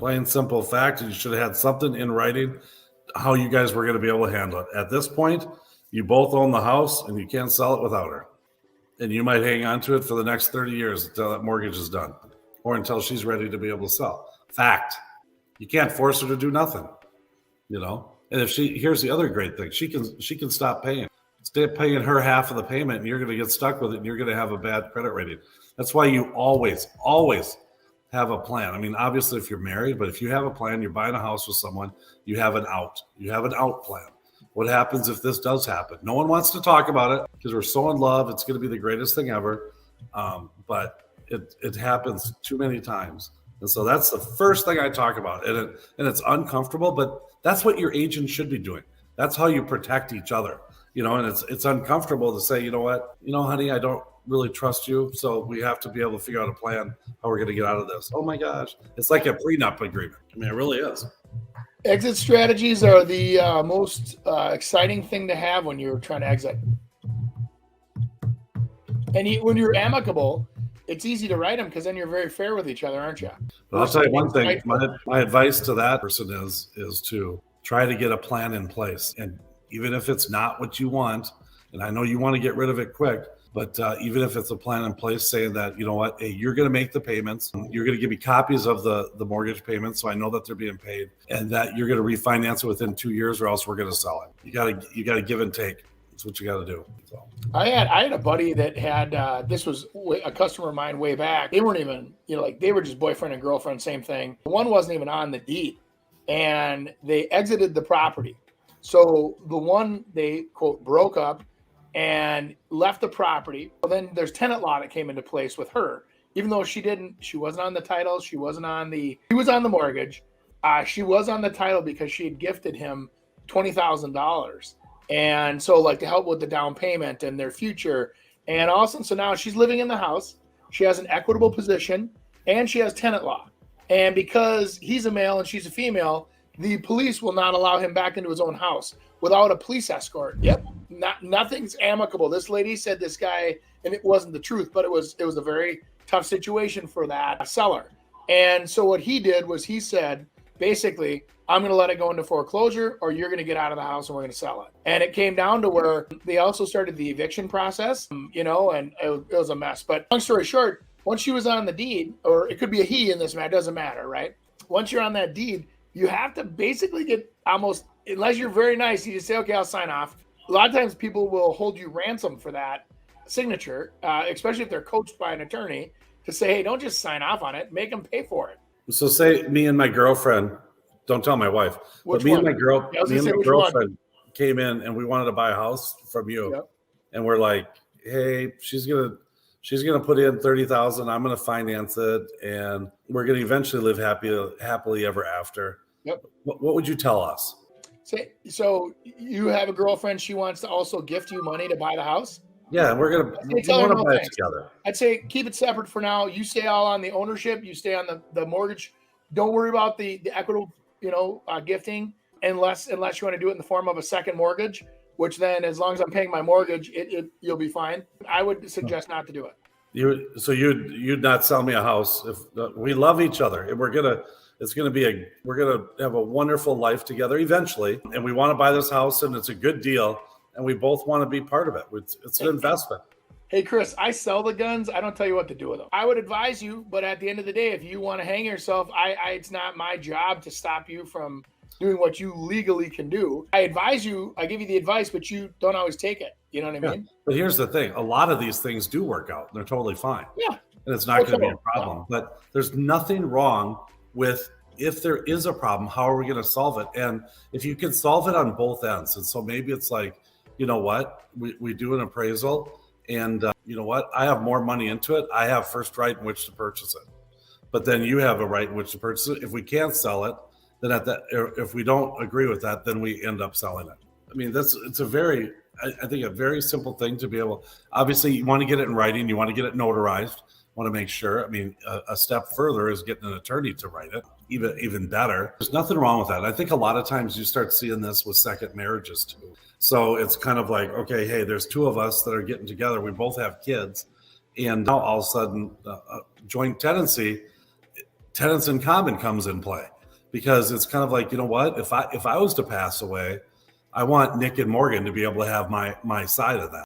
Plain simple fact, you should have had something in writing how you guys were going to be able to handle it. At this point, you both own the house and you can't sell it without her. And you might hang on to it for the next 30 years until that mortgage is done or until she's ready to be able to sell. Fact. You can't force her to do nothing, And if here's the other great thing, she can stop paying. Stay paying her half of the payment and you're going to get stuck with it and you're going to have a bad credit rating. That's why you always have a plan. I mean, obviously if you're married, but if you have a plan, you're buying a house with someone, you have an out. You have an out plan. What happens if this does happen? No one wants to talk about it because we're so in love. It's going to be the greatest thing ever. But it happens too many times. And so that's the first thing I talk about. And it's uncomfortable, but that's what your agent should be doing. That's how you protect each other, and it's uncomfortable to say, you know what, honey, I don't really trust you. So we have to be able to figure out a plan how we're going to get out of this. Oh my gosh. It's like a prenup agreement. I mean, it really is. Exit strategies are the most exciting thing to have when you're trying to exit. And when you're amicable, it's easy to write them because then you're very fair with each other, aren't you? But I'll tell you one thing. My advice to that person is to try to get a plan in place. And even if it's not what you want, and I know you want to get rid of it quick, but even if it's a plan in place saying that, you know what, hey, you're going to make the payments. You're going to give me copies of the mortgage payments so I know that they're being paid and that you're going to refinance it within 2 years or else we're going to sell it. You got to give and take. That's what you got to do. So. I had a buddy that had, this was a customer of mine way back. They weren't even, they were just boyfriend and girlfriend, same thing. One wasn't even on the deed and they exited the property. So the one they quote broke up and left the property. Well, then there's tenant law that came into place with her, even though she wasn't on the title. She was on the mortgage. She was on the title because she had gifted him $20,000. And so to help with the down payment and their future. And also, so now she's living in the house. She has an equitable position and she has tenant law. And because he's a male and she's a female, the police will not allow him back into his own house without a police escort. Yep. Nothing's amicable. This lady said this guy, and it wasn't the truth, but it was a very tough situation for that seller. And so what he did was he said, basically, I'm going to let it go into foreclosure or you're going to get out of the house and we're going to sell it. And it came down to where they also started the eviction process, and it was a mess. But long story short, once she was on the deed, or it could be a he in this matter, it doesn't matter, right? Once you're on that deed, you have to basically get almost, unless you're very nice, you just say, okay, I'll sign off. A lot of times people will hold you ransom for that signature, especially if they're coached by an attorney, to say, hey, don't just sign off on it, make them pay for it. So say me and my girlfriend, don't tell my wife, but me and my girlfriend came in and we wanted to buy a house from you. Yep. And we're like, hey, she's going to put in $30,000. I'm going to finance it. And we're going to eventually live happily ever after. Yep. What would you tell us? So you have a girlfriend. She wants to also gift you money to buy the house. Yeah, we want to buy it together. I'd say keep it separate for now. You stay all on the ownership. You stay on the mortgage. Don't worry about the equitable, gifting unless you want to do it in the form of a second mortgage. Which then, as long as I'm paying my mortgage, you'll be fine. I would suggest not to do it. You'd not sell me a house if we love each other and we're gonna have a wonderful life together eventually, and we want to buy this house and it's a good deal. And we both want to be part of it. It's an investment. Hey, Chris, I sell the guns. I don't tell you what to do with them. I would advise you, but at the end of the day, if you want to hang yourself, it's not my job to stop you from doing what you legally can do. I advise you. I give you the advice, but you don't always take it. You know what I mean? But here's the thing. A lot of these things do work out. They're totally fine. Yeah. And it's not going to be a problem. No. But there's nothing wrong with, if there is a problem, how are we going to solve it? And if you can solve it on both ends. And so maybe it's like, you know what, we do an appraisal and you know what, I have more money into it. I have first right in which to purchase it. But then you have a right in which to purchase it. If we can't sell it, then if we don't agree with that, then we end up selling it. I mean, it's a very simple thing to be able, obviously you want to get it in writing. You want to get it notarized. Want to make sure. I mean, a step further is getting an attorney to write it. Even better. There's nothing wrong with that. I think a lot of times you start seeing this with second marriages too. So it's kind of like, okay, hey, there's two of us that are getting together. We both have kids. And now all of a sudden, joint tenancy tenants in common comes in play, because it's kind of like, you know what, if I was to pass away, I want Nick and Morgan to be able to have my side of that.